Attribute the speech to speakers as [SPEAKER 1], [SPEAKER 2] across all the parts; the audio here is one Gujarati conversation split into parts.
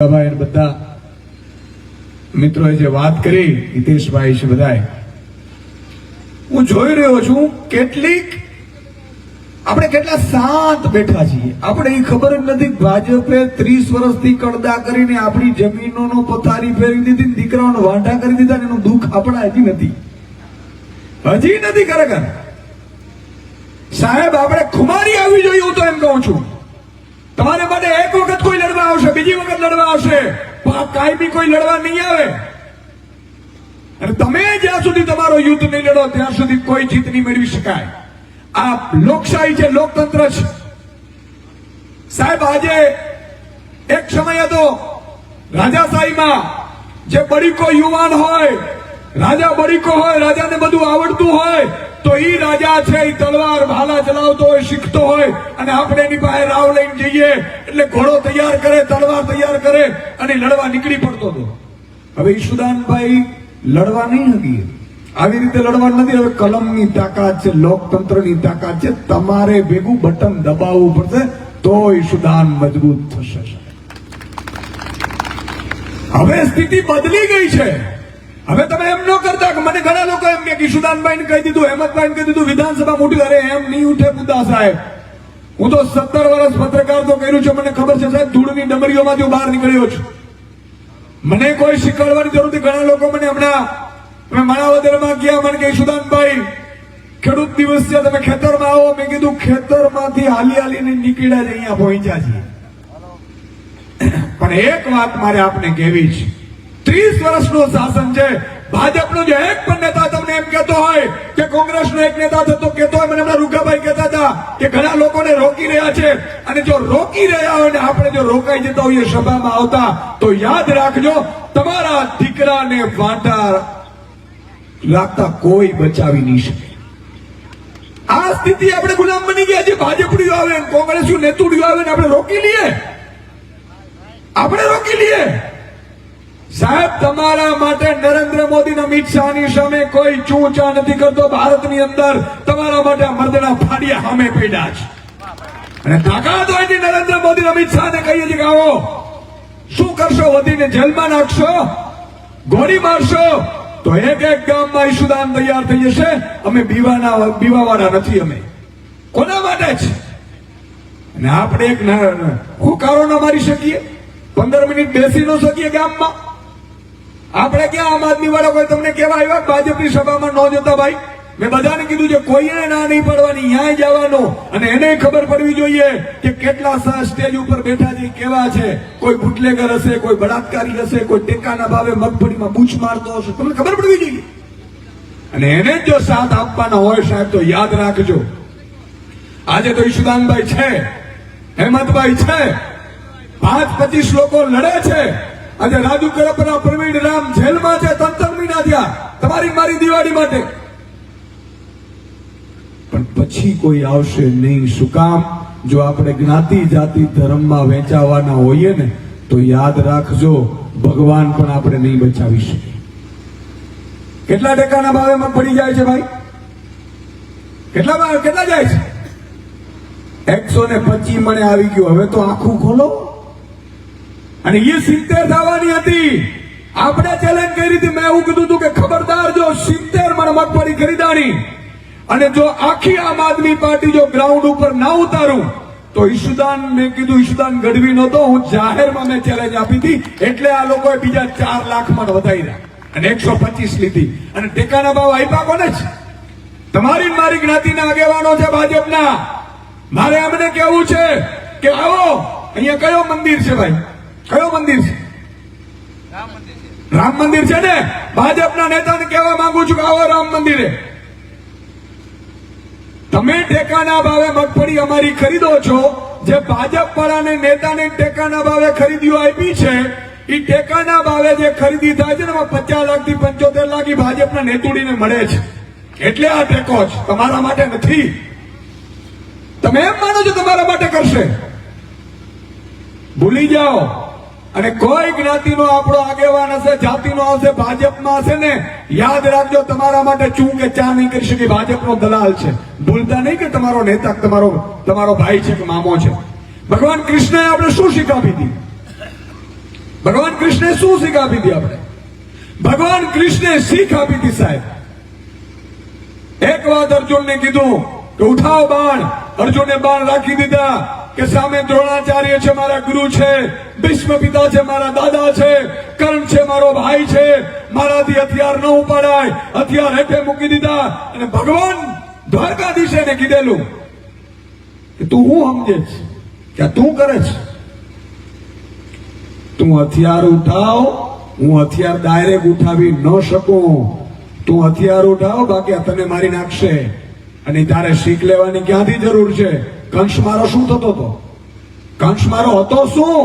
[SPEAKER 1] બધા મિત્રોએ જે વાત કરી હિતેશભાઈ છે બધાએ, હું જોઈ રહ્યો છું કેટલીક આપણે કેટલા શાંત બેઠા છીએ. આપણે એ ખબર જ નથી ભાજપે 30 વર્ષથી કડદા કરીને આપણી જમીનોનો પથારી ફેરવી દીધી, દીકરાઓને વાંઢા કરી દીધા. એનું દુઃખ આપણા હજી નથી ખરેખર. સાહેબ આપણે ખુમારી આવી જોઈએ. હું તો એમ કહું છું તમારે માટે એક વખત કોઈ લડવા આવશે, બીજી વખત લડવા આવશે, કાયમી કોઈ લડવા નહીં આવે. અને તમે જ્યાં સુધી તમારો યુદ્ધ નહીં લડો ત્યાં સુધી કોઈ જીત નહીં મેળવી શકાય. આ લોકશાહી છે, લોકતંત્ર છે સાહેબ. આજે એક સમય હતો રાજાશાહીમાં જે બડીકો યુવાન હોય, રાજા બડીકો હોય, રાજાને બધું આવડતું હોય, તો ઈ રાજા છે ઈ તલવાર ભાલા ચલાવતો હોય, શીખતો હોય, અને આપણે એની પાસે રાવ લઈને જઈએ એટલે ઘોડો તૈયાર કરે, તલવાર તૈયાર કરે અને લડવા નીકળી પડતો હતો. હવે ઈશુદાનભાઈ લડવા નહીં હકી, આવી રીતે લડવા નથી. હવે કલમની તાકાત છે, લોકતંત્રની તાકાત છે. તમારે ભેગું બટન દબાવવું પડશે તો ઈશુદાન મજબૂત થશે. હવે સ્થિતિ બદલી ગઈ છે. હવે તમે એમ ન કરતા કે મને ઘણા લોકો એમ કે ઈશુદાનભાઈને કહી દીધું, હેમંતભાઈને કહી દીધું, વિધાનસભા મોટી. અરે એમ નહીં ઉઠે મુદ્દા સાહેબ. હું તો 17 વર્ષ પત્રકાર તો કર્યું છે, મને ખબર છે સાહેબ. ધૂળની ડમરીઓમાંથી હું બહાર નીકળ્યો છું. મને કોઈ શીખવાડવાની જરૂર નથી. ઘણા લોકો મને હમણાં માણાવદરમાં ગયા, મને કે ઈશુદાનભાઈ ખેડૂત દિવસ છે, તમે ખેતરમાં આવો. મેં કીધું ખેતરમાંથી હાલી હાલીને નીકળ્યા જ અહીંયા પહોંચ્યા છીએ. પણ એક વાત મારે આપને કહેવી છે, 30 વર્ષનું શાસન છે. ભાજપનો જે એક પણ નેતા તમને એમ કહેતો હોય કે કોંગ્રેસનો એક નેતા થતો કહેતો હોય, મને હમણાં રૂગાભાઈ કહેતા હતા કે ઘણા લોકોને રોકી રહ્યા છે, અને જો રોકી રહ્યા હોય ને આપણે જો રોકાઈ જતા હોઈએ સભામાં આવતા, તો યાદ રાખજો તમારા દીકરાને વાંઢા રાખતા કોઈ બચાવી નહીં શકે. આ સ્થિતિ આપણે ગુલામ બની ગયા છે. ભાજપડીઓ આવે, કોંગ્રેસનું નેતુડીઓ આવે ને આપણે રોકી લઈએ, સાહેબ. તમારા માટે નરેન્દ્ર મોદી અને અમિત શાહની સામે કોઈ ચૂંચા નથી કરતો. ભારતની અંદર તમારા માટે મર્દના ફાડિયા સામે પડ્યા છે, અને તાકાત હોય નરેન્દ્ર મોદી અને અમિત શાહને કહીએ છીએ કે આવો, શું કરશો? વધીને જેલમાં નાખશો, ગોળી મારશો, તો એક ગામમાં ઈશુદાન તૈયાર થઈ જશે. અમે બીવાવાળા નથી. અમે કોના માટે છે? અને આપણે એક હુંકારો ના મારી શકીએ, 15 મિનિટ બેસી ન શકીએ ગામમાં. આપણે ક્યાં આમ આદમી વાળા કોઈ તમને કેવા આવ્યા ભાજપની સભામાં ન જતા? ભાઈ મેં બધાને કીધું છે, કોઈને ના નહીં પડવાની, ત્યાં જવાનું. અને એને ખબર પડવી જોઈએ કે કેટલા સ્ટેજ ઉપર બેઠા છે, કેવા છે. કોઈ બુટલેગર હશે, કોઈ બળાત્કારી હશે, કોઈ ટેકાના ભાવે મગફળીમાં બૂચ મારતો હશે, તમને ખબર પડવી જોઈએ. અને એને જો સાથ આપવાના હોય સાહેબ, તો યાદ રાખજો, આજે તો ઈશુદાનભાઈ છે, હેમંતભાઈ છે, 25 લોકો લડે છે. આજે રાજુ કરપરા, પ્રવીણ રામ જેલમાં છે, 3 મહિના થયા તમારી મારી દિવાળી માટે. પણ પછી કોઈ આવશે નહીં. શું કામ? જો આપણે જ્ઞાતિ જાતિ ધર્મમાં વહેંચાવાના હોઈએ ને, તો યાદ રાખજો ભગવાન પણ આપણે નહીં બચાવી શકે. કેટલા ટેકાના ભાવે મગફળી જાય છે ભાઈ? કેટલા જાય છે? 125 મણે આવી ગયું. હવે તો આખું ખોલો. અને એ 70 થવાની હતી. આપણે ચેલેન્જ કરી હતી. મેં એવું કીધું હતું કે ખબરદાર, જો 70 મણ મગફળી ખરીદાણી અને જો આખી આમ આદમી પાર્ટી જો ગ્રાઉન્ડ ઉપર ના ઉતારું, તો ઈશુદાન, મેં કીધું ઈશુદાન ગઢવી નહોતો, હું જાહેરમાં મેં ચેલેન્જ આપી હતી. એટલે આ લોકોએ બીજા 4 લાખ મણ વધાર્યા અને 125 લીધી. અને ટેકાના ભાવ આપ્યા કોને છે? તમારી મારી જ્ઞાતિના આગેવાનો છે ભાજપના. મારે એમને કેવું છે કે આવો, અહીંયા કયો મંદિર છે ભાઈ? કયો મંદિર છે? રામ મંદિર છે ને. ભાજપના નેતાને કહેવા માંગુ છું કે આવો રામ મંદિરે. તમે ટેકાના ભાવે મગફળી અમારી ખરીદો છો. જે ભાજપ વાળાને નેતાને ટેકાના ભાવે ખરીદીઓ આપી છે, એ ટેકાના ભાવે જે ખરીદી થાય છે ને, 50 લાખથી 75 લાખ ભાજપના નેતુડીને મળે છે. એટલે આ ટેકો છે, તમારા માટે નથી. તમે એમ માનો છો તમારા માટે કરશે? ભૂલી જાઓ. અને કોઈ જ્ઞાતિનો આપણો આગેવાન હશે, જાતિનો હશે, ભાજપમાં હશે ને, યાદ રાખજો તમારા માટે ચૂ કે ચા નહીં કરી શકે. ભાજપનો દલાલ છે. ભૂલતા નહીં કે તમારો નેતા તમારો ભાઈ છે કે મામો છે. ભગવાન કૃષ્ણએ આપણે શું શીખ આપી હતી? ભગવાન કૃષ્ણે શું શીખ આપી હતી? આપણે ભગવાન કૃષ્ણે શીખ આપી હતી સાહેબ. એક વાત અર્જુનને કીધું કે ઉઠાવ બાણ. અર્જુને બાણ રાખી દીધા કે સામે દ્રોણાચાર્ય છે, મારા ગુરુ છે, ભીષ્મ પિતા છે, મારા દાદા છે, કર્ણ છે, મારો ભાઈ છે, મારાથી હથિયાર ન ઉપાડાય. હથિયાર હેઠે મૂકી દીધા અને ભગવાન દ્વારકાધીશે કીધેલું કે તું હું સમજે છે કે તું કરે છે? તું હથિયાર ઉઠાવ. હું હથિયાર ડાયરેક્ટ ઉઠાવી ન શકું. તું હથિયાર ઉઠાવ, બાકી તને મારી નાખશે. અને તારે શીખ લેવાની ક્યાંથી જરૂર છે? કંસ મારો શું થતો હતો? કંસ મારો હતો શું?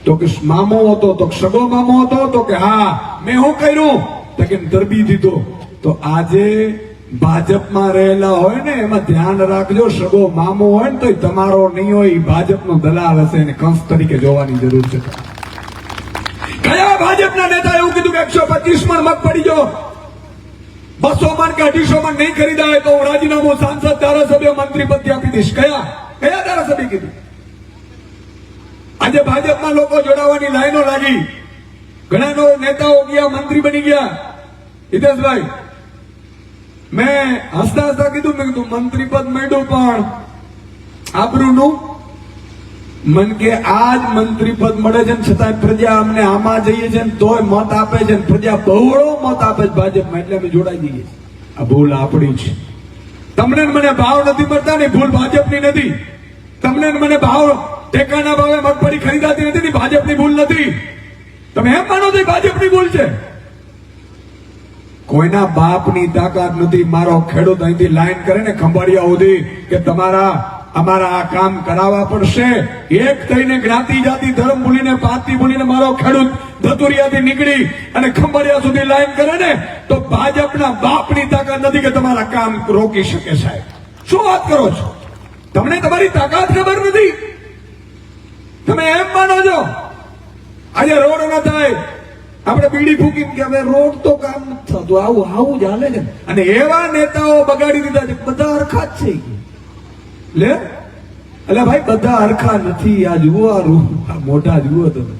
[SPEAKER 1] તો કે મામો હતો. તો સગો મામો હતો? તો કે હા. મેં શું કર્યું? તો કે દરબી દીધો. તો આજે ભાજપમાં રહેલા હોય ને એમાં ધ્યાન રાખજો, સગો મામો હોય ને તો તમારો નહીં હોય, ભાજપનો દલાલ હશે અને કંસ તરીકે જોવાની જરૂર છે. કયા ભાજપના નેતા એવું કીધું કે 125 મણ મગફળી જો 200 મણ કે 250 મણ નહીં ખરીદાય તો હું રાજીનામું સાંસદ, ધારાસભ્ય, મંત્રી પદ આપી દઈશ? કયા ધારાસભ્ય કીધું? આજે ભાજપના લોકો જોડાવાની લાઈનો લાગી. ઘણા નેતાઓ ગયા, મંત્રી બની ગયા. હિતેશભાઈ, મેં હસતા હસતા કીધું, મેં કીધું મંત્રી પદ મળ્યું પણ આબરૂનું મન કે આજ મંત્રી પદ મળે છે છતાં પ્રજા અમને આમાં જઈએ છે તોય મત આપે છે. પ્રજા બહોળો મત આપે છે ભાજપમાં, એટલે અમે જોડાઈ જઈએ. આ ભૂલ આપણી છે. તમને મને ભાવ નથી મળતા ને ભૂલ ભાજપની નથી. તમને મને ભાવ ટેકાના ભાવે મગફળી ખરીદાતી નથી, ભાજપની ભૂલ નથી. તમે એમ માનો છો ભાજપની ભૂલ છે? કોઈના બાપની તાકાત નથી. મારો ખેડૂત અહીંથી લાઈન કરે ને ખંભાળિયા સુધી કે અમારા આ કામ કરાવવા પડશે. એક થઈને જ્ઞાતિ જાતિ ધર્મ ભૂલીને પાતી ભૂલીને મારો ખેડૂત ધતુરિયાથી નીકળી અને ખંભાળિયા સુધી લાઈન કરે ને તો ભાજપના બાપની તાકાત નથી કે તમારા કામ રોકી શકે. સાહેબ શું વાત કરો છો? તમને તમારી તાકાત ખબર નથી? તમે એમ માનો છો આજે રોડ ન થાય આપણે બીડી ફૂકી કે હવે રોડ તો કામ નથી થતું, આવું જ હાલે છે. અને એવા નેતાઓ બગાડી દીધા છે. બધા હરખા જ છે લે. એટલે ભાઈ બધા હરખા નથી. આ જુઓ, આ મોઢા જુઓ તમે.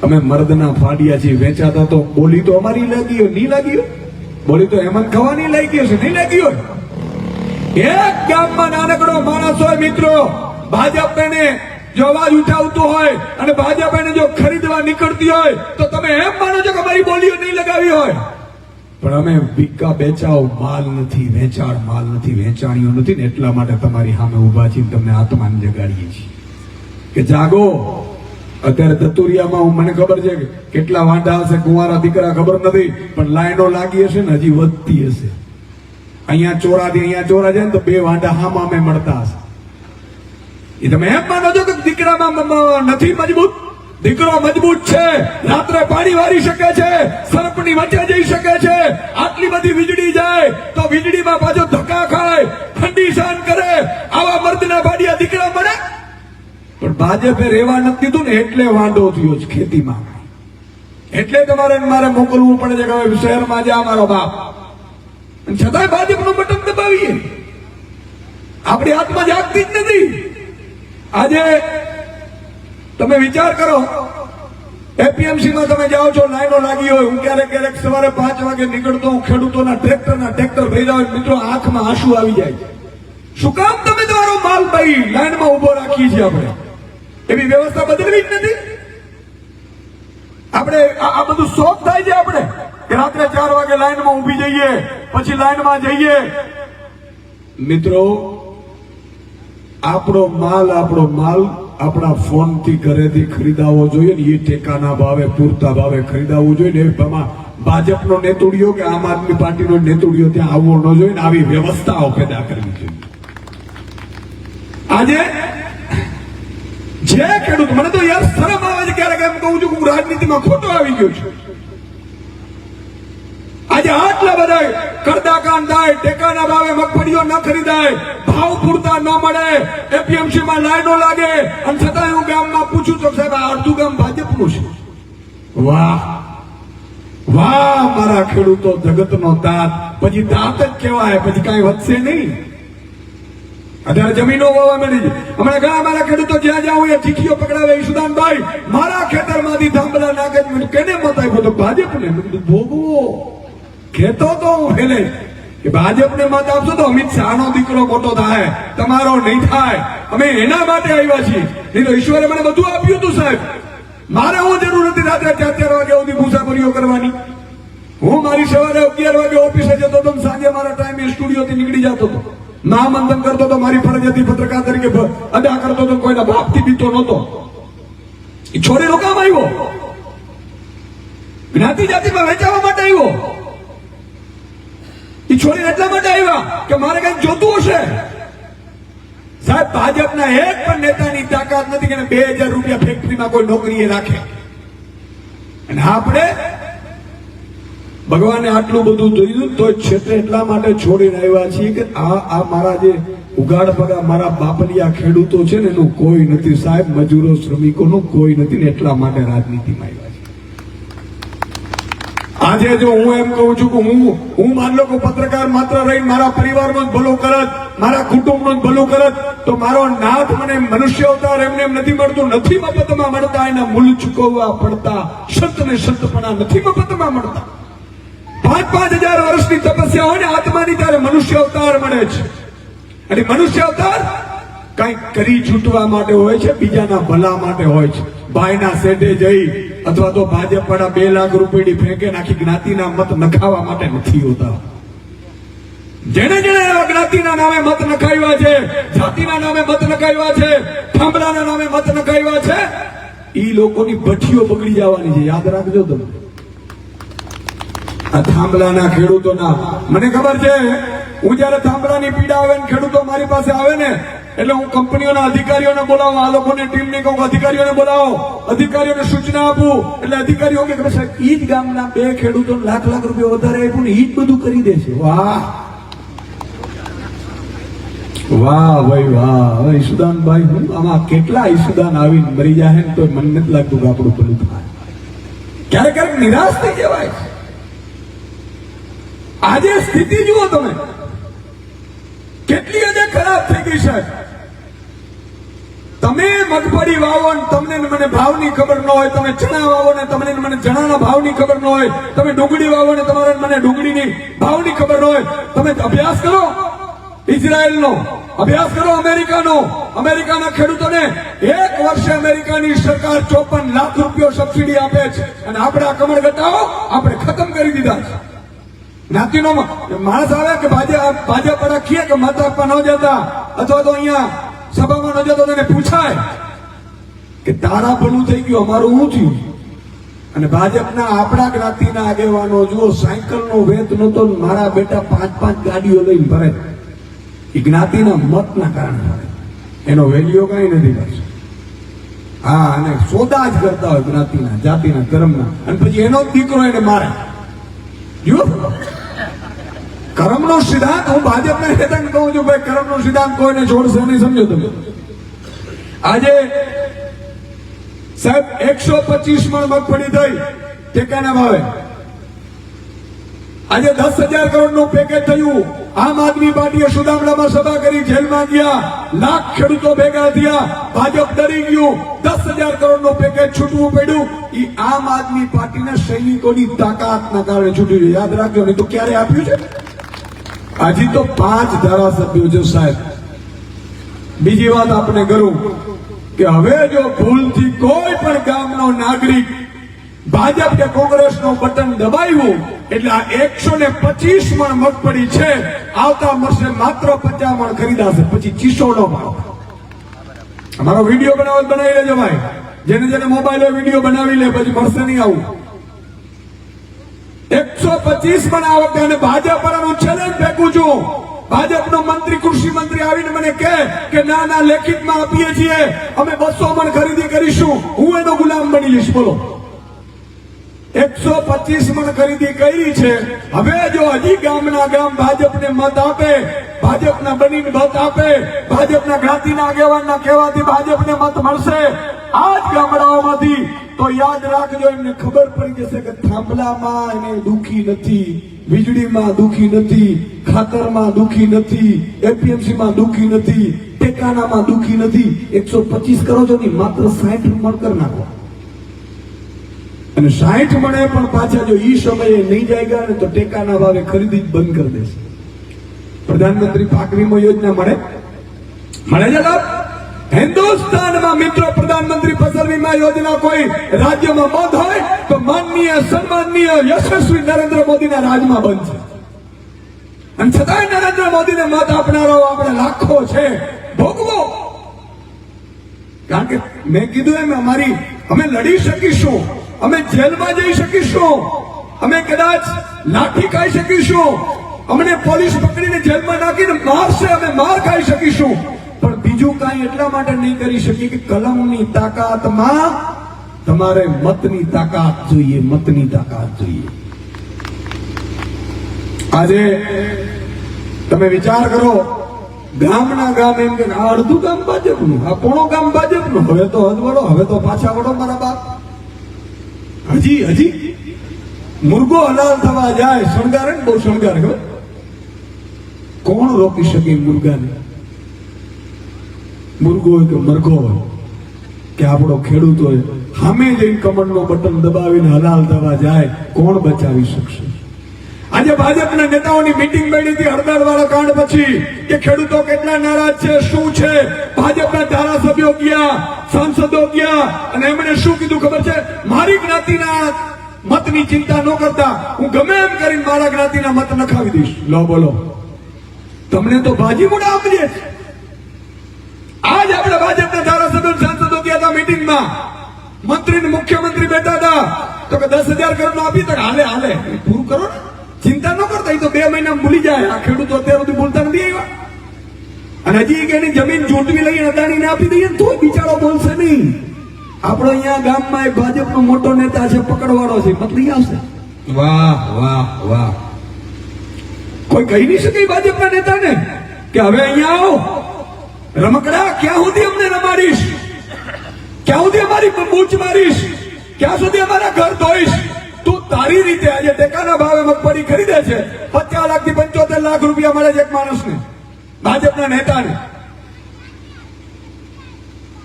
[SPEAKER 1] અમે મર્દના ફાડિયા છીએ. વેચાતા તો બોલી તો અમારી લાગી હોય, નહીં લાગી હોય? બોલી તો હેમંત ખવાની લાગી હશે, નહીં લાગી હોય? એક ગામમાં નાનકડો માણસ હોય મિત્રો, ભાજપ એને જો અવાજ ઉઠાવતું હોય અને ભાજપ એને જો ખરીદવા નીકળતી હોય તો તમે એમ માનો છો કે અમારી બોલીઓ નહીં લગાવી હોય? પણ અમે વિકા બેચાવ માલ નથી, વેચાણ માલ નથી, વેચાણીઓ નથી ને એટલા માટે તમારી સામે ઉભા છીએ, તમને આત્માને જગાડીએ છીએ કે જાગો. અત્યારે ધતુરિયામાં મને ખબર છે કે કેટલા વાંઢા હશે, કુંવારા દીકરા ખબર નથી, પણ લાઈનો લાગી હશે ને હજી વધતી હશે. અહીંયા ચોરાથી અહીંયા ચોરા જાય ને તો 2 વાંઢા હામામે મળતા હશે. એ તમે એમ માનો છો કે દીકરામાં નથી મજબૂત? દીકરો મજબૂત છે, રાત્રે પાણી વારી શકે છે, સર્પની વચ્ચે જઈ શકે છે. આટલી બધી વીજળી જાય તો વીજળીમાં પાછો ધક્કા ખાય, ઠંડી સહન કરે. આવા મર્દના ભાડિયા દીકરા મળે? પણ ભાજપે રેવા નથી દીધું ને એટલે વાંધો થયો છે ખેતીમાં. એટલે તમારે મારે મોકલવું પડે છે કે હવે શહેરમાં જા મારો બાપ. છતાંય ભાજપનું બટન દબાવીએ. આપણી હાથમાં જાગતી જ નથી. આજે તમે વિચાર કરો, એપીએમસી માં તમે જાઓ છો, લાઈનો લાગી હોય. હું ક્યારેક સવારે 5 વાગે નીકળતો હું, ખેડૂતોના ટ્રેક્ટર ભર્યા હોય. મિત્રો આંખમાં આંસુ આવી જાય. શું કામ તમે તમારો માલ ભાઈ લાઈનમાં ઉભો રાખીએ છીએ? આપણે એવી વ્યવસ્થા બદલવી જ નથી. આપણે આ બધું શોખ થાય છે આપણે કે રાત્રે 4 વાગે લાઈનમાં ઉભી જઈએ, પછી લાઈનમાં જઈએ. મિત્રો આપણો માલ આપણા ફોન થી ઘરેથી ખરીદાવો જોઈએ ને, એ ટેકાના ભાવે પૂરતા ભાવે ખરીદાવવું જોઈએ ને. એમાં ભાજપનો નેતુડિયો કે આમ આદમી પાર્ટીનો નેતુડિયો ત્યાં આવવો ન જોઈએ ને. આવી વ્યવસ્થાઓ પેદા કરવી જોઈએ. આજે જે ખેડૂત, મને તો યાર શરમ આવે છે ક્યારેક એમ કહું છું કે હું રાજનીતિમાં ખોટો આવી ગયો છું. આજે આટલા બધા કરદાકાન થાય, ટેકાના ભાવે મગફળીઓ ન ખરીદાય, ભાવ પૂરતા ન મળે, એપીએમસી માં લાઈનો લાગે, અને છતાં હું ગામમાં પૂછું તો સાહેબ આ અડધું ગામ ભાજપનું છે. વાહ વાહ મારા ખેડૂતો, જગતનો દાંત. પછી દાંત જ કહેવાય, પછી કાંઈ વધશે નહીં. અત્યારે જમીનો વાવવા મળી છે. હમણાં ઘણા મારા ખેડૂતો જ્યાં જ્યાં હું ચીખીઓ પકડાવે ઈશુદાનભાઈ મારા ખેતરમાંથી થાંભલા નાખે કેને મત આપ્યો તો ભાજપને. ભોગવો કહેતો તો હું ફેલે કે ભાજપને મત આપશો તો અમિત શાહનો દીકરો મોટો થાય, તમારો નહીં થાય. અમે એના માટે આવ્યા છીએ. નહીં તો ઈશ્વરે મને બધું આપ્યું હતું સાહેબ. મારે હું જરૂર નથી રાત્રે 4 વાગ્યા સુધી મુસાફરીઓ કરવાની. હું મારી સવારે 11 વાગે ઓફિસે જતો હતો, સાંજે મારા ટાઈમે સ્ટુડિયોથી નીકળી જતો હતો. મહામંથન કરતો હતો, મારી ફરજ હતી પત્રકાર તરીકે અદા કરતો હતો, કોઈના બાપથી બીતો નહોતો. એ છોડીનો કામ આવ્યો, જ્ઞાતિ જાતિમાં વહેંચાવા માટે આવ્યો. એ છોડી એટલા માટે આવ્યા કે મારે કઈક જોતું હશે. સાહેબ ભાજપના એક પણ નેતાની તાકાત નથી કે 2000 રૂપિયા ફેક્ટરીમાં કોઈ નોકરીએ રાખે. અને આપણે ભગવાને આટલું બધું જોયું તો ક્ષેત્રે એટલા માટે છોડીને આવ્યા છીએ કે આ મારા જે ઉગાડ પગા મારા બાપલિયા ખેડૂતો છે ને એનું કોઈ નથી સાહેબ, મજૂરો શ્રમિકોનું કોઈ નથી ને એટલા માટે રાજનીતિમાં આવ્યા છે. આજે જો હું એમ કહું છું કે હું માન લો કે પત્રકાર માત્ર રહીને મારા પરિવારનું જ ભલું કરત, મારા કુટુંબનું જ ભલું કરત, તો મારો નાથ મને મનુષ્ય અવતાર એમને એમ નથી મળતું, નથી મફતમાં મળતા, એના મૂલ ચૂકવવા પડતા, સંતને સંતપણા નથી મફતમાં મળતા. 5,000 વર્ષની તપસ્યા હોય ને આત્માની ત્યારે મનુષ્ય અવતાર મળે છે. અને મનુષ્ય અવતાર કંઈક કરી છૂટવા માટે હોય છે, બીજાના ભલા માટે હોય છે. ભાઈના સેઢે જઈ અથવા તો ભાજપ વાળા 2 લાખ રૂપિયાની ફેંકે નાખી જ્ઞાતિના મત નખાવા માટે નથી હોતા. જેને જ્ઞાતિના નામે મત નખાવ્યા છે, જાતિના નામે મત નખાવ્યા છે, થાંભલાના નામે મત નખાવ્યા છે, ઈ લોકોની ભઠ્ઠીઓ બગડી જવાની છે. યાદ રાખજો તમે. આ થાંભલાના ખેડૂતોના મને ખબર છે, હું જયારે થાંભલાની પીડા આવે ને ખેડૂતો મારી પાસે આવે ને એટલે હું કંપનીઓના અધિકારીઓને બોલાવું, આ લોકોની ટીમને કહું અધિકારીઓને બોલાવો, અધિકારીઓને સૂચના આપું. એટલે અધિકારીઓ કે સાહેબ ઈ જ ગામના 2 ખેડૂતોને લાખ રૂપિયા વધારે આપ્યું ને ઈ જ બધું કરી દે છે. વાહ વાહ ભાઈ વાહ. હવે ઈશુદાનભાઈ હું આમાં કેટલા ઈશુદાન આવીને મરી જાય ને તો મને નથી લાગતું કે આપણું ભલું થાય. ક્યારેક ક્યારેક નિરાશ થઈ જવાય. આજે સ્થિતિ જુઓ તમે, કેટલી હદે ખરાબ થઈ ગઈ છે. તમે મગફળી વાવો ને તમને મને ભાવની ખબર ન હોય, તમે ચણા વાવો ને તમને મને ચણાના ભાવની ખબર ન હોય, તમે ડુંગળી વાવો ને તમારે મને ડુંગળીની ભાવની ખબર ન હોય. તમે અભ્યાસ કરો ઇઝરાયલનો, અભ્યાસ કરો અમેરિકાનો. અમેરિકાના ખેડૂતોને 1 વર્ષે અમેરિકાની સરકાર 54 લાખ રૂપિયા સબસિડી આપે છે અને આપણે આ કમર ઘટાડો આપણે ખતમ કરી દીધા છે. જ્ઞાતિનો માણસ આવે કે ભાજપ વાળા કહે કે મત આપવા ન જતા અથવા તો અહીંયા સભામાં ન જતો તેને પૂછાય કે તારા ભલું થઈ ગયું, અમારું શું થયું? અને ભાજપના આપણા જ્ઞાતિના આગેવાનો જુઓ, સાયકલનો વેત નતો, મારા બેટા 5-5 ગાડીઓ લઈને ફરે. એ જ્ઞાતિના મતના કારણે ફરે, એનો વેલ્યુ કઈ નથી કરશે. હા, અને સોદા જ કરતા હોય જ્ઞાતિના, જાતિના, ધર્મના, અને પછી એનો જ દીકરો એને મારે. જુઓ કર્મનો સિદ્ધાંત, હું ભાજપના નેતાને કહું છું ભાઈ કર્મનો સિદ્ધાંત કોઈને છોડશે નહીં, સમજો તમે. આજે સાહેબ 125 મણ મગફળી થઈ ટેકાના ભાવે. આજે 10,000 કરોડનું પેકેજ થયું. આમ આદમી પાર્ટીએ સુદામડામાં સભા કરી, જેલમાં ગયા, લાખ ખેડૂતો ભેગા થયા, ભાજપ ડરી ગયું, 10,000 કરોડનું પેકેજ છૂટવું પડ્યું. એ આમ આદમી પાર્ટીના સૈનિકોની તાકાતના કારણે છૂટ્યું છે. યાદ રાખજો, નહીં તો ક્યારે આપ્યું છે? હજી તો 5 ધારાસભ્યો છે સાહેબ. બીજી વાત આપણે કરું કે હવે જો ભૂલથી કોઈ પણ ગામનો નાગરિક ભાજપ કે કોંગ્રેસનું બટન દબાવ્યું એટલે આ 125 મણ મગફળી છે આવતા વર્ષે માત્ર 50 મણ ખરીદાશે, પછી ચીસોડો ભાવ. અમારો વિડીયો બનાવી લેજો ભાઈ, જેને મોબાઈલ હોય વિડીયો બનાવી લે, પછી મળશે નહીં આવું. 125 મણ આ વખતે. અને ભાજપ વાળાનું ચેલેન્જ ફેંકું છું. ભાજપનો મંત્રી, કૃષિ મંત્રી આવીને મને કહે કે ના લેખિતમાં આપીએ છીએ, અમે 200 મણ ખરીદી કરીશું, હું એનો ગુલામ બની જઈશ. બોલો, 125 મણ ખરીદી કરી છે. હવે જો હજી ગામના ગામ ભાજપને મત આપે, ભાજપના બનીને મત આપે, ભાજપના જ્ઞાતિના આગેવાનના કહેવાથી ભાજપને મત મળશે. આ જ ગામડાઓમાંથી તો યાદ રાખજો, એમને ખબર પડી જશે કે થાંભલામાં એને દુખી નથી, વીજળીમાં દુખી નથી, ખાતરમાં દુખી નથી, એપીએમસીમાં દુખી નથી, ટેકાનામાં દુખી નથી. 125 કરો છો ને, માત્ર 60 મણ કરી નાખો. અને 60 મણે પણ પાછા જો ઈ સમયે નહીં જાય ને તો ટેકાના ભાવે ખરીદી જ બંધ કરી દેશે. પ્રધાનમંત્રી પાક વીમા યોજના મળે છે લાભ? હિન્દુસ્તાનમાં મિત્રો પ્રધાનમંત્રી ફસલ વીમા યોજના કોઈ રાજ્યમાં બંધ હોય તો માનનીય સન્માનનીય યશસ્વી નરેન્દ્ર મોદીના રાજમાં બંધ છે. અને છતાંય નરેન્દ્ર મોદીને મત આપનારો આપણે લાખો છે. ભોગવો, કારણ કે મેં કીધું એમ અમે લડી શકીશું, અમે જેલમાં જઈ શકીશું, અમે કદાચ લાઠી ખાઈ શકીશું, અમને પોલીસ પકડીને જેલમાં નાખીને મારશે, અમે માર ખાઈ શકીશું, પણ બીજું કાંઈ એટલા માટે નહીં કરી શકીએ કે કલમની તાકાતમાં તમારે મતની તાકાત જોઈએ, મતની તાકાત જોઈએ. આજે તમે વિચાર કરો, ગામના ગામ એમ કે આ અડધું ગામ ભાજપનું, આ પોણો ગામ ભાજપનું, હવે તો હદવડો, હવે તો પાછા વડો મારા બાપ. હજી મુર્ગો હલાલ થવા જાય, શણગારે ને બહુ શણગારે, ખબર કોણ રોકી શકે મુર્ગાને? મુર્ગો હોય કે મરઘો હોય કે આપણો ખેડૂત હોય, સામે જઈને કમળનો બટન દબાવીને હલાલ થવા જાય, કોણ બચાવી શકશે? આજે ભાજપના નેતાઓની મીટિંગ મળી હતી હળદર વાળા કાંડ પછી કે ખેડૂતો કેટલા નારાજ છે, શું છે. ભાજપના ધારાસભ્યો ગયા, સાંસદો ગયા, અને એમણે શું કીધું ખબર છે? મારી જ્ઞાતિના મતની ચિંતા ન કરતા, હું ગમે એમ કરીને મારા જ્ઞાતિના મત નખાવી દઈશ. લો બોલો, તમને તો ભાજી મોડા આપીએ છે. આજ આપણે ભાજપના ધારાસભ્યો સાંસદો ગયા હતા મીટિંગમાં, મંત્રી ને મુખ્યમંત્રી બેઠા હતા, તો કે 10,000 કરોડ નો આપી, તો હાલે પૂરું કરો ને, ચિંતા ન કરતા, એ તો 2 મહિના ભૂલી જાય. આ ખેડૂતો અત્યાર સુધી ભૂલતા નથી આવ્યા. અને હજી એની જમીન ઝૂંટવી લઈને અદાણીને આપી દઈએ તો બિચારો બોલશે નહીં. આપણો અહીંયા ગામમાં એક ભાજપનો મોટો નેતા છે, પકડવાળો છે, મત લઈ આવશે. વાહ વાહ વાહ. કોઈ કહી નહીં શકે ભાજપના નેતાને કે હવે અહીંયા આવો, રમકડા ક્યાં સુધી અમને રમાડીશ, ક્યાં સુધી અમારી બૂચ મારીશ, ક્યાં સુધી અમારા ઘર ધોઈશ? તું તારી રીતે આજે ટેકાના ભાવે મગફળી ખરીદે છે, 50 લાખ થી 75 લાખ રૂપિયા મળે છે એક માણસને, ભાજપના નેતાને.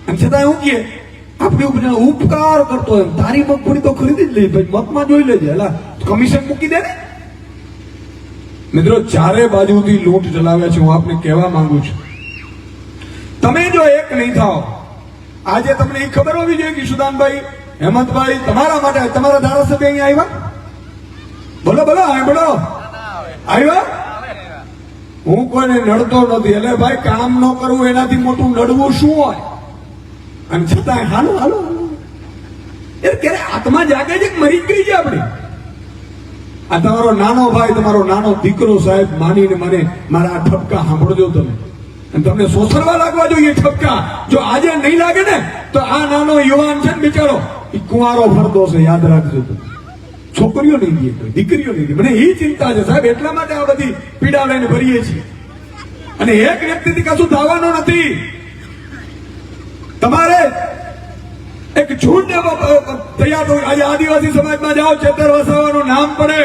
[SPEAKER 1] અને છતાં હું કહે આપણી ઉપર ઉપકાર કરતો હોય, તારી મગફળી તો ખરીદી જ લઈ, ભાઈ મતમાં જોઈ લેજે, હલા કમિશન મૂકી દે ને. મિત્રો, ચારે બાજુથી લૂંટ ચલાવે છે. હું આપને કહેવા માંગુ છું, તમે જો એક નહીં થાઓ, આજે તમને એ ખબર હોવી જોઈએ કે સુદાનભાઈ, હેમંતભાઈ, તમારા માટે તમારા ધારાસભ્ય અહીંયા આવ્યા. બોલો બોલો, બોલો આવ્યા. હું કોઈને નડતો નથી, એટલે ભાઈ કામ ન કરવું એનાથી મોટું નડવું શું હોય? અને છતાં હાલો હાલો, એટલે ક્યારે આત્મા જાગે છે કે મરી જ ગઈ છે આપણી? આ તમારો નાનો ભાઈ, તમારો નાનો દીકરો સાહેબ માનીને મને મારા ઠપકા સાંભળજો તમે, અને તમને સોસરવા લાગવા જોઈએ ઠપકા. જો આજે નહીં લાગે ને તો આ નાનો યુવાન છે ને બિચારો, એ કુંવારો ફરતો છે, યાદ રાખજો. છોકરીઓ નહીં દે, દીકરીઓ નહીં દે. મને એ ચિંતા છે સાહેબ, એટલા માટે આ બધી પીડા લઈને ભરીએ છીએ. અને એક વ્યક્તિથી કશું થવાનું નથી. તમારે એક ઝુંડ તૈયાર થવું. આજે આદિવાસી સમાજમાં જાઓ, ચેતર વસાવાનું નામ પડે,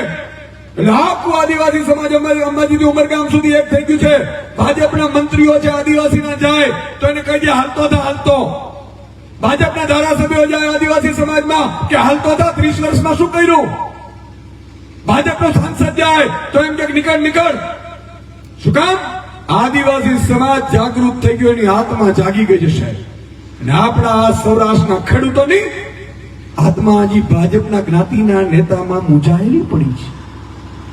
[SPEAKER 1] લાખો આદિવાસી સમાજ અંબાજીથી ઉમરગામ સુધી એક થઈ ગયું છે. ભાજપના મંત્રીઓ છે આદિવાસીના જાય તો એને કહી દે હાલતો થા, હાલતો. ભાજપના ધારાસભ્યો જાય આદિવાસી સમાજમાં કે હાલતો થા, 30 વર્ષમાં શું કર્યું? ભાજપનો સાંસદ જાય તો એમ કે નીકળ નીકળ. શું કામ? આદિવાસી સમાજ જાગૃત થઈ ગયો, એની આત્મા જાગી ગઈ છે સાહેબ. અને આપણા આ સૌરાષ્ટ્રના ખેડૂતોની આત્મા હજી ભાજપના જ્ઞાતિના નેતામાં મૂંઝાયેલી પડી છે.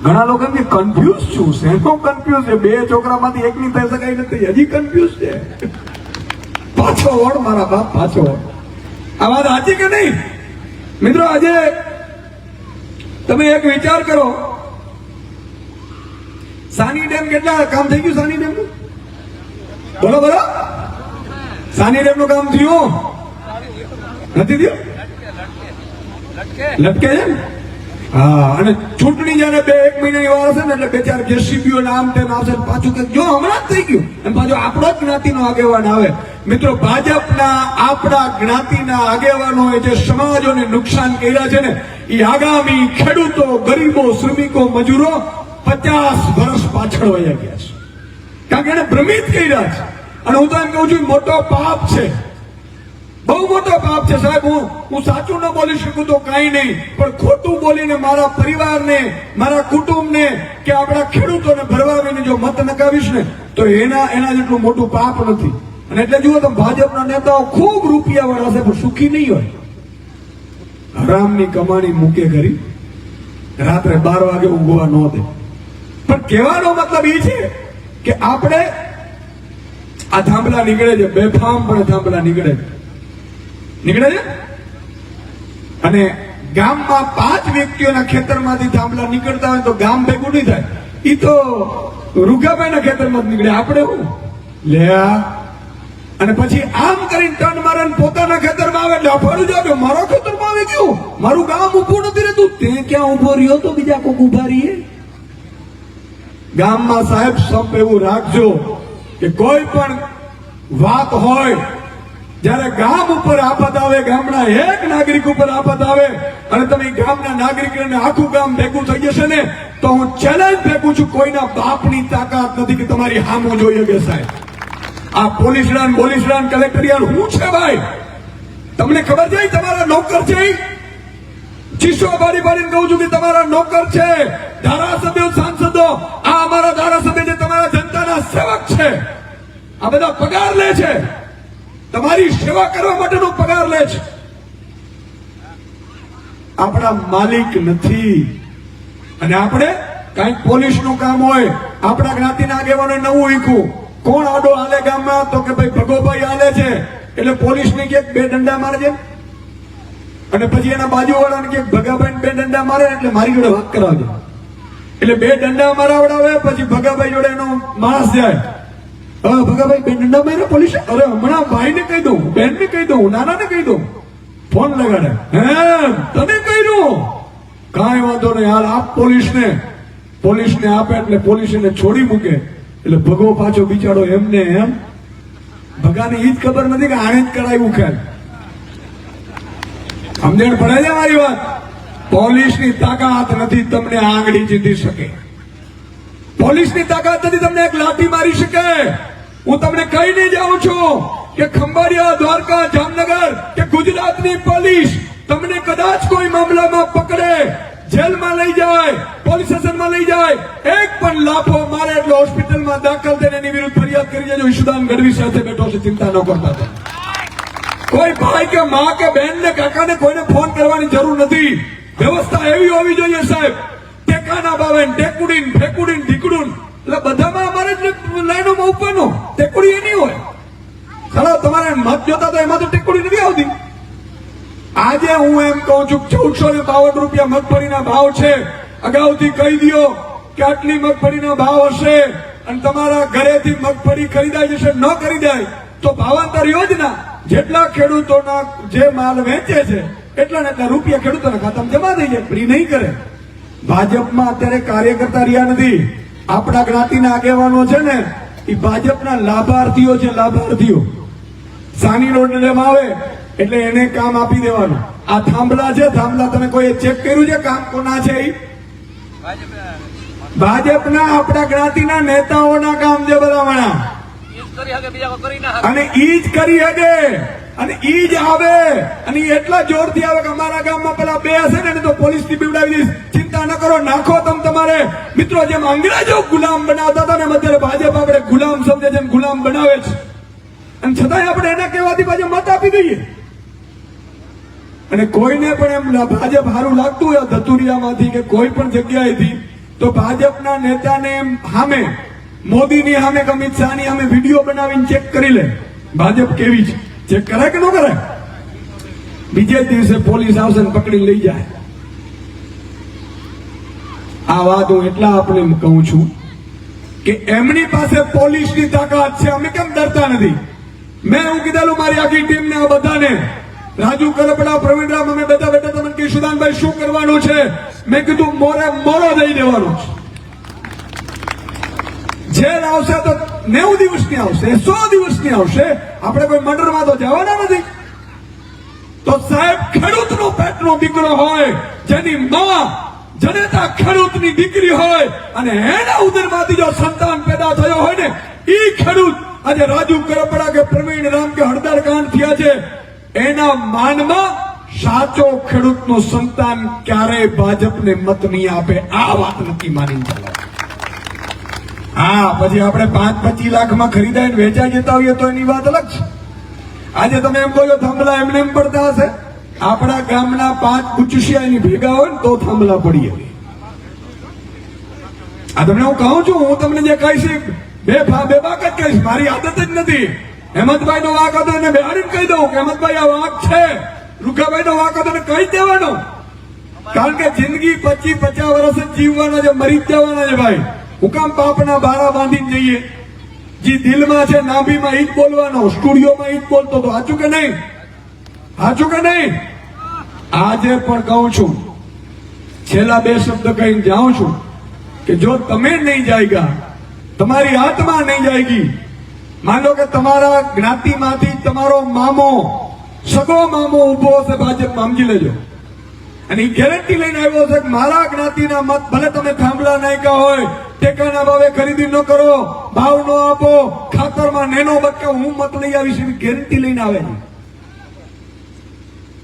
[SPEAKER 1] ઘણા લોકો એમ કે કન્ફ્યુઝ છું. શેનો કન્ફ્યુઝ છે? 2 છોકરામાંથી એકની થઈ શકાય નથી, હજી કન્ફ્યુઝ છે. પાછો વળ મારા બાપ, પાછો વળ. આ વાત સાચી કે નહીં મિત્રો? આજે તમે એક વિચાર કરો, સાની ડેમ કેટલા કામ થઈ ગયું? સાની ડેમ બોલો બોલો, સાની ડેમ નું કામ થયું નથી થયું? લટકે છે. હા, અને ચૂંટણી જયારે 2-1 મહિનાની વાર હશે ને એટલે બે ચાર જેસીબીઓ નામ તેમ આવશે ને પાછું કે જો હમણાં જ થઈ ગયું અને પાછો આપણો જ જ્ઞાતિનો આગેવાન આવે. મિત્રો, ભાજપના આપણા જ્ઞાતિના આગેવાનોએ જે સમાજોને નુકસાન કર્યા છે ને એ આગામી ખેડૂતો, ગરીબો, શ્રમિકો, મજૂરો 50 વર્ષ પાછળ વયા ગયા છે. કારણ કે એને ભ્રમિત કર્યા છે. અને હું તો એમ કહું છું મોટો પાપ છે, બહુ મોટો પાપ છે સાહેબ. હું સાચું ન બોલી શકું તો કઈ નહીં, પણ ખોટું બોલીને મારા પરિવારને, મારા કુટુંબને કે આપણા ખેડૂતોને ભરવાવીને જો મત નકાવીશ ને તો એના જેટલું મોટું પાપ નથી. અને એટલે જુઓ તો ભાજપના નેતાઓ ખૂબ રૂપિયા વાળા છે પણ સુખી નહીં હોય. હરામની કમાણી મૂકે કરી, રાત્રે 12 વાગે ઊંઘવા ન દે. પણ કહેવાનો મતલબ એ છે કે આપણે આ થાંભલા નીકળે છે, બેફામ પણ થાંભલા નીકળે છે. અને ગામમાં 5 વ્યક્તિઓના ખેતરમાંથી થાંભલા નીકળતા હોય તો ગામ ભેગું નહીં થાય. ઈ તો રૂગાભાઈના ખેતરમાં જ નીકળે. આપણે હું લે અને પછી આમ કરીને ટર્ન મારે પોતાના ખેતરમાં આવે એટલે અફાળું જાગે, મારા ખેતરમાં આવી ગયું, મારું ગામ ઉભું નથી રહેતું. તે ક્યાં ઉભો રહ્યો તો બીજા કોક ઉભા રહીએ. ગામમાં સાહેબ સંપ એવું રાખજો કે કોઈ પણ વાત હોય, જયારે ગામ ઉપર આફત આવે, ગામના એક નાગરિક ઉપર આફત આવે અને તમે ગામના નાગરિકોને આખું ગામ ભેગું થઈ જશે ને તો હું ચેલેન્જ ફેંકું છું, કોઈના બાપની તાકાત નથી કે તમારી સામું જોઈ શકે સાહેબ. આ પોલીસડાન કલેક્ટરિયાન હું છે ભાઈ? તમને ખબર છે તમારા નોકર છે? ચીસો પાડીને કહું છું કે તમારા નોકર છે. ધારાસભ્યો, સાંસદો, આ અમારા ધારાસભ્ય જે તમારા જનતાના સેવક છે, આ બધા પગાર લે છે, તમારી સેવા કરવા માટેનો પગાર લે છે. આપણા માલિક નથી. અને આપણે કઈક પોલીસનું કામ હોય, આપણા જ્ઞાતિના આગેવાને નવું ઈખું, કોણ આડો હાલે ગામમાં તો કે ભાઈ ભગોભાઈ હાલે છે એટલે પોલીસને કે 2 દંડા મારજે, અને પછી એના બાજુવાળાને કે ભગાભાઈ 2 દંડા મારે એટલે મારી જોડે વાત કરાવજે. એટલે 2 દંડા મરાવડાવે, પછી ભગાભાઈ જોડે એનો માણસ જાય. હવે ભગાભાઈ 2 દંડા માર્યા પોલીસે, અરે હમણાં ભાઈને કહી દઉં, બેનને કહી દઉં, નાનાને કહી દઉં. ફોન લગાડે, તને કહ્યું, કાંઈ વાંધો નહીં, હાલ આપ પોલીસને આપે એટલે પોલીસ એને છોડી મૂકે. એટલે ભગો પાછો બિચારો એમને એમ, ભગાને ઈ જ ખબર નથી કે આણે જ કરાવ્યું ખેલ. સમજણ પડે છે મારી વાત? પોલીસની તાકાત નથી તમને આંગળી જીતી શકે, પોલીસની તાકાત નથી તમને એક લાઠી મારી શકે. હું તમને કહીને જાઉં છું કે ખંભાળિયા, દ્વારકા, જામનગર કે ગુજરાતની પોલીસ તમને કદાચ કોઈ મામલામાં પકડે, જેલમાં લઈ જાય, પોલીસ સ્ટેશનમાં લઈ જાય, એક પણ લાફો મારે એટલે હોસ્પિટલમાં દાખલ થઈને એની વિરુદ્ધ ફરિયાદ કરી દેજો. ઈશુદાન ગઢવી સાથે બેઠો છે, ચિંતા ન કરતા. કોઈ ભાઈ કે માં કે બેન ને કાકાને કોઈને ફોન કરવાની જરૂર નથી. વ્યવસ્થા એવી હોવી જોઈએ સાહેબ, ટેકાના ભાવે ટેકુડીન, ફેકુડીન, ઢીકડું, એટલે બધામાં અમારે જ લાઈનોમાં ઉપરનો ટેકુડી એની હોય. ચાલો તમારે મત જોતા તો એમાં તો ટેકુડી નથી આવતી. આજે હું એમ કહું છું 1452 રૂપિયા મગફળીના ભાવ છે. અગાઉથી કહી દો કે આટલી મગફળીના ભાવ હશે અને તમારા ઘરેથી મગફળી ખરીદાઈ જશે. ન ખરીદાય તો ભાવાંતર યોજના જેટલા ખેડૂતોના જે માલ વેચે છે એટલા ને એટલા રૂપિયા ખેડૂતોના ખાતામાં જમા થઈ જાય. ફ્રી નહીં કરે. ભાજપમાં અત્યારે કાર્યકર્તા રહ્યા નથી. આપણા જ્ઞાતિના આગેવાનો છે ને એ ભાજપના લાભાર્થીઓ છે. લાભાર્થીઓ સાની રોડ આવે એટલે એને કામ આપી દેવાનું. આ થાંભલા છે, થાંભલા તમે કોઈ ચેક કર્યું છે કામ કોના છે? ભાજપના આપણા જ્ઞાતિના નેતાઓના કામ છે બધા. અને ઈ જ કરી શકે અને ઈ જ આવે અને એટલા જોરથી આવે કે અમારા ગામમાં પેલા 2 હશે ને તો પોલીસ થી બીવડાવી દઈશ. ચિંતા ન કરો, નાખો તમારે. મિત્રો, જેમ અંગ્રેજો ગુલામ બનાવતા હતા ને અત્યારે ભાજપ આપણે ગુલામ સમજે છે, ગુલામ બનાવે છે. અને છતાંય આપણે એના કહેવાથી પાછા મત આપી દઈએ. અને કોઈને પણ એમ ભાજપ સારું લાગતું હોય ધતુરિયામાંથી કે કોઈ પણ જગ્યાએથી તો ભાજપના નેતાને એમ સામે, મોદીની સામે કે અમિત શાહની સામે વિડીયો બનાવીને ચેક કરી લે ભાજપ કેવી છે. ચેક કરાય કે ન કરાય? બીજે દિવસે પોલીસ આવશે ને પકડી લઈ જાય. આ વાત હું એટલા આપણે કહું છું કે એમની પાસે પોલીસની તાકાત છે, અમે કેમ ડરતા નથી? મેં હું કીધેલું મારી આખી ટીમને, આ બધાને, રાજુ કરપડા, પ્રવીણ રામ, અમે બધા બેઠા તમને કે સુદાનભાઈ શું કરવાનું છે? મેં કીધું મોરે મોરો દઈ દેવાનો છે. જેલ આવશે તો 90 દિવસની આવશે, 100 દિવસની આવશે, આપણે કોઈ મર્ડરમાં તો જવાના નથી. તો સાહેબ, ખેડૂતનો પેટનો દીકરો હોય, જેની માં જનેતા ખેડૂતની દીકરી હોય અને એના ઉદરમાંથી જો સંતાન પેદા થયો હોય ને, ઈ ખેડૂત આજે રાજુ કરપડા કે પ્રવીણ રામ કે હળદર કાંડ થયા છે, એના માનમાં સાચો ખેડૂતનો સંતાન ક્યારેય ભાજપને મત નહીં આપે. આ વાત નથી માની ચાલો. હા, પછી આપણે 5-25 લાખમાં ખરીદાઈને વેચાઈ જતા હોઈએ તો એની વાત અલગ છે. આજે તમે એમ કહો છો થાંભલા એમને એમ પડતા હશે. આપણા ગામના 5 બુચુશિયા એની ભેગા હોય ને તો થાંભલા પડી હવે. આ તમને હું કહું છું, હું તમને જે કહીશ બે બાક જ કહીશ, મારી આદત જ નથી. હેમંતભાઈ નો વાંક હતો એને બેહાડીને કહી દઉં કે હેમંતભાઈ આ વાંક છે. રૂખાભાઈ નો વાંક હતો એને કહી દેવાનો. કારણ કે જિંદગી 25-50 વર્ષ જ જીવવાના છે, મરી જ જવાના છે ભાઈ. હુકામ પાપના બારા બાંધીને જઈએ? જે દિલમાં છે નાભીમાં ઈ જ બોલવાનો, સ્ટુડિયોમાં ઈ જ બોલતો તો. સાચું કે નહીં? સાચું કે નહીં? આજે પણ કહું છું, છેલ્લા 2 શબ્દ કહીને જાઉં છું કે જો તમે નહીં જાયગા, તમારી આત્મા નહીં જાયગી. માન લો કે તમારા જ્ઞાતિમાંથી તમારો મામો, સગો મામો ઉભો હશે ભાજપમાં, સમજી લેજો. અને એ ગેરંટી લઈને આવ્યો છે કે મારા જ્ઞાતિના મત ભલે તમે થાંભલા નાખ્યા હોય, ટેકાના ભાવે ખરીદી ન કરો, ભાવ ન આપો, ખાતરમાં નેનો બટકા હું મત લઈ આવીશ, એવી ગેરંટી લઈને આવે છે.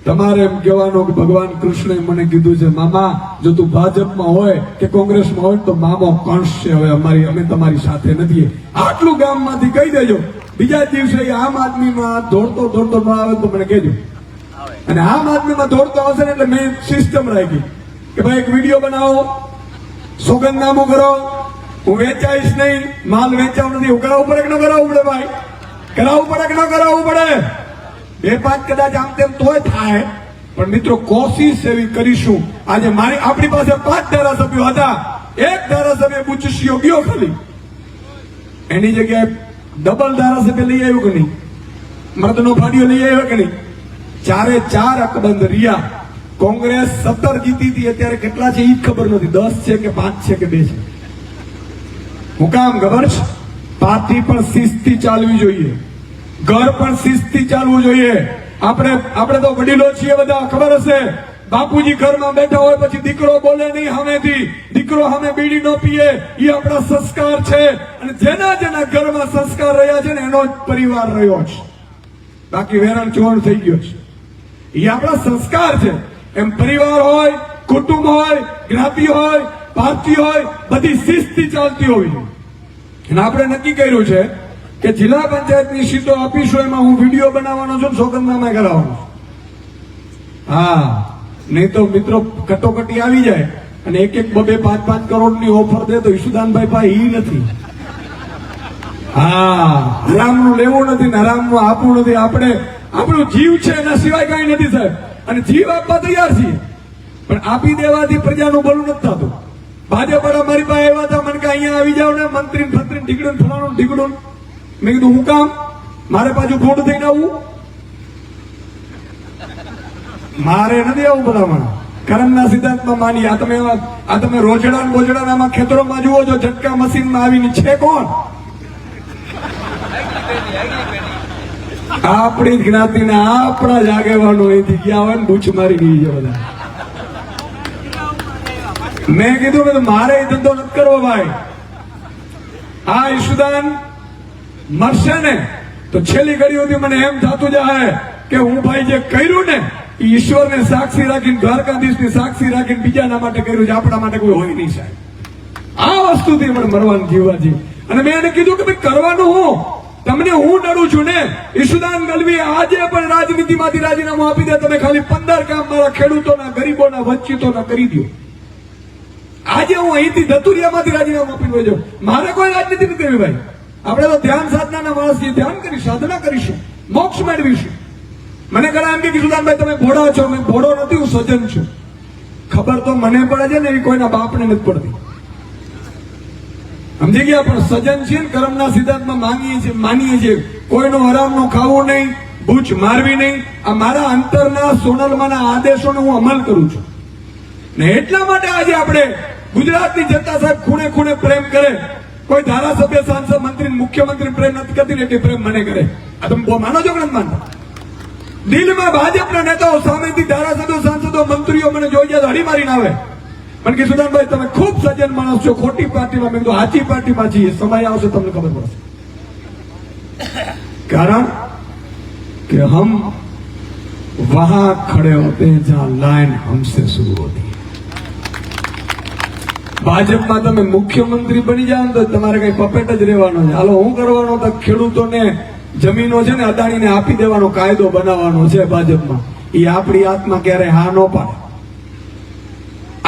[SPEAKER 1] તમારે એમ કહેવાનું કે ભગવાન કૃષ્ણએ મને કીધું છે, મામા જો તું ભાજપમાં હોય કે કોંગ્રેસમાં હોય તો મામો કંસ છે, હવે અમે તમારી સાથે નથી. આટલું ગામમાંથી કહી દેજો. બીજા દિવસે આમ આદમીમાં દોડતો ન આવે તો મને કહેજો. અને આમ આદમીમાં દોડતો આવશે ને એટલે મેં સિસ્ટમ રાખી કે ભાઈ એક વિડીયો બનાવો, સોગંદનામું કરો, હું વેચાઈશ નહીં, માલ વેચાવ નથી. હું કરાવવું પડે કે ન કરાવવું પડે ભાઈ? કરાવવું પડે કે ન કરાવવું પડે? 2-5 કદાચ આમ તેમ તોય થાય, પણ મિત્રો કોશિશ એવી કરીશું. આજે આપણી પાસે 5 ધારાસભ્યો હતા, એક ધારાસભ્ય બુચશીઓ ગયો ખાલી, એની જગ્યાએ ડબલ ધારાસભ્ય લઈ આવ્યું કે નહીં? મર્દનો ફાડીઓ લઈ આવ્યો કે નહીં? 4 અકબંધ રહ્યા. કોંગ્રેસ 17 જીતી હતી, અત્યારે કેટલા છે એ ખબર નથી, 10 છે કે 5 છે કે 2 છે. હું કામ ખબર છે? પાર્ટી પણ શિસ્તથી ચાલવી જોઈએ, ઘર પણ શિસ્તથી ચાલવું જોઈએ. આપણે તો વડીલો છીએ બધા, ખબર હશે. બાપુજી ઘરમાં બેઠા હોય પછી દીકરો બોલે નહીં સામેથી, દીકરો સામે બીડી ન પીએ, એ આપણા સંસ્કાર છે. અને જેના ઘરમાં સંસ્કાર રહ્યા છે ને એનો જ પરિવાર રહ્યો છે, બાકી વેરણ ચોર થઈ ગયો છે. એ આપણા સંસ્કાર છે. એમ પરિવાર હોય, કુટુંબ હોય, જ્ઞાતિ હોય, પાર્ટી હોય, બધી શિસ્તથી ચાલતી હોવી. અને આપણે નક્કી કર્યું છે કે જિલ્લા પંચાયતની સીટો આપીશું, એમાં હું વિડીયો બનાવવાનો છું, સોગંદનામા કરાવવાનો. હા, નહીં તો મિત્રો કટોકટી આવી જાય અને 1-2-5-5 કરોડની ઓફર દે તો ઈશુદાનભાઈ ભાઈ ઈ નથી. હા, હરામનું લેવું નથી ને હરામનું આપવું નથી. આપણું જીવ છે એના સિવાય કઈ નથી સાહેબ. અને જીવ આપવા તૈયાર છીએ, પણ આપી દેવાથી પ્રજાનું ભલું નથી થતું. ભાજપ વાળા મારી પાસે આવ્યા હતા, મને કે અહીંયા આવી જાવ ને મંત્રી ફંત્રી ઢીકડું ફલાણું ઢીકડું. મેં કીધું હું કામ? મારે પાછું ખોટું થઈને આવવું? મારે નથી આવું ભલામણ. કર્મના સિદ્ધાંતમાં માની. આ તમે રોજડા બોજડામાં ખેતરોમાં જુઓ છો, ઝટકા મશીનમાં આવીને છે કોણ? આપણી જ્ઞાતિના આપણા જ આગેવાનો અહીંથી ગયા હોય ને બૂચ મારી ગઈ છે બધા. મેં કીધું કે મારે એ ધંધો નથી કરવો ભાઈ. આ ઈશુદાન મરશે ને તો છેલ્લી ઘડીઓથી મને એમ થતું જાય કે હું ભાઈ જે કર્યું ને ઈશ્વરને સાક્ષી રાખીને, દ્વારકાધીશને સાક્ષી રાખીને બીજાના માટે કર્યું છે, આપણા માટે કોઈ હોય નહીં સાહેબ. આ વસ્તુથી મને મરવાનું જીવવાજી. અને મેં એને કીધું કે ભાઈ કરવાનું હું, તમને હું ડરું છું ને. ઈશુદાન ગલવી આજે પણ રાજનીતિમાંથી રાજીનામું આપી દે, તમે ખાલી 15 કામ મારા ખેડૂતોના, ગરીબોના, વંચિતોના કરી દો. આજે હું અહીંથી ધતુરિયામાંથી રાજીનામું આપી દઉં છું. મારે કોઈ રાજનીતિ નથી કરવી ભાઈ. આપણે તો ધ્યાન સાધનાના માણસ છીએ, ધ્યાન કરીશું, સાધના કરીશું, મોક્ષ મેળવીશું. મને ઘણા એમ કે ઈશુદાનભાઈ તમે ભોળા છો. મેં ભોળો નથી, હું સજ્જન છું. ખબર તો મને પડે છે ને, એ કોઈના બાપને નથી પડતી. સમજી ગયા? પણ સજ્જન છીએ ને, કર્મના સિદ્ધાંતમાં માનીએ છીએ. કોઈનું હરામનું ખાવું નહીં, બૂચ મારવી નહીં. આ મારા અંતરના સોનલમાના આદેશોનો હું અમલ કરું છું. ને એટલા માટે આજે આપણે ગુજરાતની જનતા સાહેબ ખૂણે ખૂણે પ્રેમ કરે. કોઈ ધારાસભ્ય, સાંસદ, મંત્રી, મુખ્યમંત્રી પ્રેમ નથી કરતી ને એટલી પ્રેમ મને કરે. આ તમે બહુ માનો છો કે નથી માનતા? દિલમાં ભાજપના નેતાઓ સામેથી ધારાસભ્યો, સાંસદો, મંત્રીઓ મને જોઈ જાય હળી મારીને આવે. મને કે સુદાનભાઈ તમે ખૂબ સજ્જન માણસ છો, ખોટી પાર્ટીમાં. મેં કીધું સાચી પાર્ટીમાં છીએ, સમય આવશે તમને ખબર પડશે. કારણ કે હમ वहां खड़े होते हैं जहां लाइन हमसे शुरू होती है. ભાજપમાં તમે મુખ્યમંત્રી બની જાઓ ને તો તમારે કઈ પપેટ જ રહેવાનો છે. હાલો હું કરવાનો તો ખેડૂતોને જમીનો છે ને અદાણીને આપી દેવાનો કાયદો બનાવવાનો છે ભાજપમાં. એ આપણી હાથમાં ક્યારે હા ન પાડે.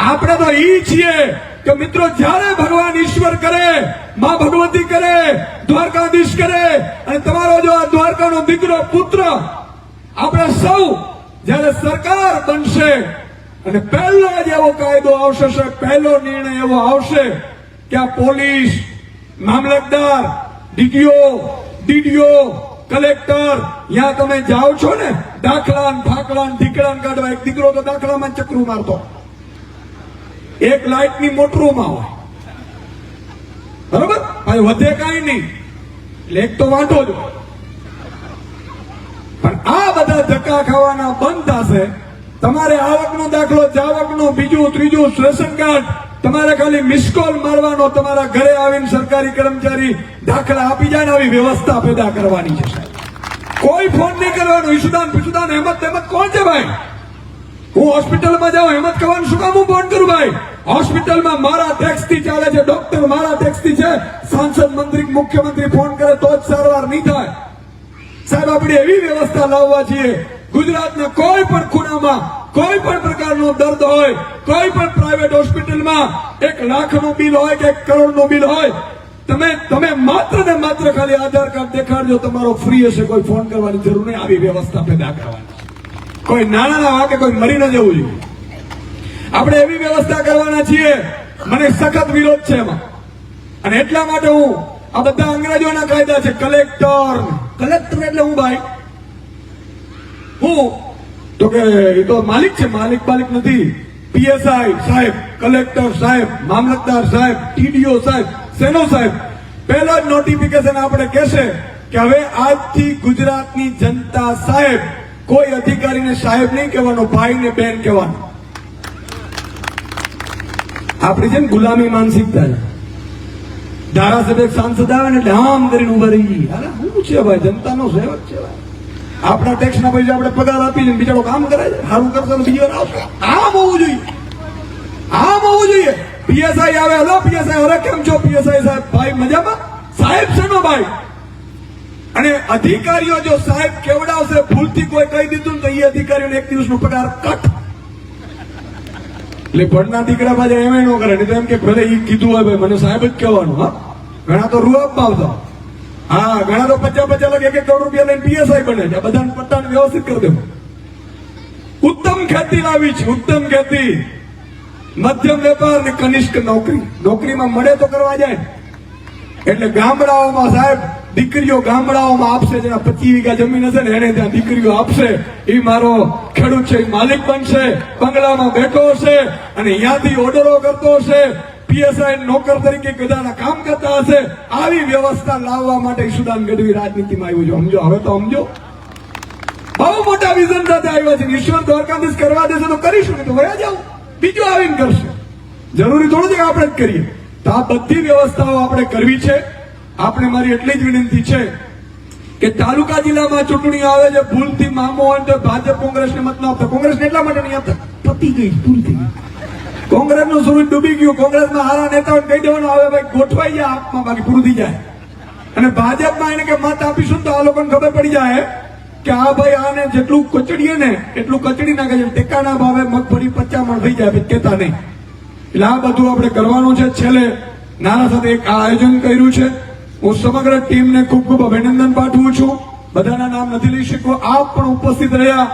[SPEAKER 1] આપણે તો ઈ છીએ કે મિત્રો જ્યારે ભગવાન ઈશ્વર કરે, માં ભગવતી કરે, દ્વારકાધીશ કરે અને તમારો જો આ દ્વારકાનો દીકરો પુત્ર આપણે સૌ જયારે સરકાર બનશે અને પહેલો જ એવો કાયદો આવશે, પહેલો નિર્ણય એવો આવશે કે આ પોલીસ, મામલતદાર, ડીડીઓ, કલેક્ટર, ત્યાં તમે જાઓ છો ને દાખલા ફાકલા ઢીકડા કાઢવા, એક દીકરો તો દાખલામાં ચક્રું મારતો, એક લાઇટની મોટરમાં હોય, બરોબર, વધે કઈ નહીં, એટલે એક તો વાંધો જ હોય. પણ આ બધા ધક્કા ખાવાના બંધ થશે. તમારે આવકનો દાખલો, જાવકનો, બીજું ત્રીજું રેશન કાર્ડ, તમારે ખાલી મિસ કોલ મારવાનો, તમારા ઘરે આવીને સરકારી કર્મચારી દાખલા આપી જાય ને આવી વ્યવસ્થા પેદા કરવાની છે. કોઈ ફોન નહીં કરવાનો. ઈશુદાન પીશુદાન હેમત કોણ છે ભાઈ? હું હોસ્પિટલમાં જાઉં હેમત કરવાનું શું કામ હું ફોન કરું ભાઈ? હોસ્પિટલમાં મારા ટેક્સ થી ચાલે છે, ડોક્ટર મારા ટેક્સ થી છે, સાંસદ, મંત્રી, મુખ્યમંત્રી ફોન કરે તો જ સારવાર નહીં થાય. સાહેબ આપણે એવી વ્યવસ્થા લાવવા છીએ ગુજરાતના કોઈ પણ ખૂણામાં કોઈ પણ પ્રકારનો દર્દ હોય, કોઈ પણ પ્રાઇવેટ હોસ્પિટલમાં 1 લાખનું બિલ હોય કે 1 કરોડનું બિલ હોય, તમે માત્ર ને માત્ર ખાલી આધાર કાર્ડ દેખાડજો, તમારો ફ્રી હશે, કોઈ ફોન કરવાની જરૂર નહીં. આવી વ્યવસ્થા પેદા કરવાની. કોઈ નાના વાકે કોઈ મરી ન જવું જોઈએ. આપણે એવી વ્યવસ્થા કરવાના છીએ. મને સખત વિરોધ છે એમાં, અને એટલા માટે હું આ બધા અંગ્રેજોના કાયદા છે. કલેક્ટર એટલે હું ભાઈ, હું તો કે એ તો માલિક છે, માલિક નથી. પીએસઆઈ સાહેબ, કલેક્ટર સાહેબ, મામલતદાર સાહેબ, ટીડીઓ સાહેબ, સેનો સાહેબ, પહેલો જ નોટિફિકેશન આપણે કહેશે કે હવે આજથી ગુજરાતની જનતા સાહેબ, કોઈ અધિકારીને સાહેબ નહીં કહેવાનો, ભાઈ ને બેન કહેવાનો. આપણી છે ને ગુલામી માનસિકતા છે. ધારાસભ્ય, સાંસદ આવે ને એટલે આમ કરીને ઉભા રહી ગઈ. અરે શું છે ભાઈ, જનતાનો સેવક છે ભાઈ. આપણા ટેક્સના પૈસા આપણે પગાર આપી દઈએ, બિચારો કામ કરે છે, સારું કરશે, બીજી વાર આવશે. આમ હોવું જોઈએ, આમ હોવું જોઈએ. પીએસઆઈ આવે, હલો પીએસઆઈ, અરે કેમ છો પીએસઆઈ સાહેબ? ભાઈ મજામાં? સાહેબ છે નો ભાઈ. અને અધિકારીઓ જો સાહેબ કેવડાવશે, ભૂલથી કોઈ કહી દીધું તો એ અધિકારીઓને 1 દિવસનો પગાર કટ. એટલે ભણના દીકરા પાછા એમ ન કરે, નહીં તો એમ કે ભલે એ કીધું હોય ભાઈ મને સાહેબ જ કહેવાનું. હા, ઘણા તો રૂઆબમાં આવતા, હા ઘણા તો 50 લાખ 1 કરોડ રૂપિયા લઈને પીએસઆઈ બને છે. બધાને પટ્ટાને વ્યવસ્થિત કરી દેવું. ઉત્તમ ખેતી લાવી છે, ઉત્તમ ખેતી, મધ્યમ વેપાર ને કનિષ્ઠ નોકરીમાં મળે તો કરવા જાય. એટલે ગામડાઓમાં સાહેબ દીકરીઓ ગામડાઓમાં આપશે, જેના 25 વીઘા જમીન હશે ને એને ત્યાં દીકરીઓ આપશે. એ મારો ખેડૂત છે, એ માલિક બનશે, બંગલામાં બેઠો હશે અને અહીંયાથી ઓર્ડરો કરતો હશે, પીએસઆઈ નોકર તરીકે બધાના કામ કરતા હશે. આવી વ્યવસ્થા લાવવા માટે ઈશુદાન ગઢવી રાજનીતિમાં આવ્યું છે. સમજો, હવે તો સમજો. બહુ મોટા વિઝન સાથે આવ્યા છે. ઈશ્વર દ્વારકાધીશ કરવા દેશે તો કરીશું, નહીં તો વયા જાવ, બીજું આવીને કરશે. જરૂરી થોડું છે કે આપણે જ કરીએ. તો આ બધી વ્યવસ્થાઓ આપણે કરવી છે. આપણે મારી એટલી જ વિનંતી છે કે તાલુકા જિલ્લામાં ચૂંટણી આવે છે, ભૂલથી મામો હોય તો ભાજપ કોંગ્રેસને મત ન આપતા. કોંગ્રેસને એટલા માટે નહીં આપતા, પતી ગઈ, પૂરી થઈ ગઈ. કોંગ્રેસનું સૂરજ ડૂબી ગયું. કોંગ્રેસમાં હારા નેતાઓને કહી દેવાનું આવે ભાઈ ગોઠવાઈ જાય આપમાં, બાકી પૂરું થઈ જાય. અને ભાજપમાં એને કે મત આપીશું તો આ લોકોને ખબર પડી જાય કે આ ભાઈ આને જેટલું કચડીએ ને એટલું કચડી નાખે છે. ટેકાના ભાવે મગફળી 50 મણ થઈ જાય, કેતા નહીં. એટલે આ બધું આપણે કરવાનું છે. છેલ્લે નાના સાથે એક આયોજન કર્યું છે. હું સમગ્ર ટીમને ખૂબ ખૂબ અભિનંદન પાઠવું છું. બધાના નામ નથી લઈ શકું. આપ પણ ઉપસ્થિત રહ્યા.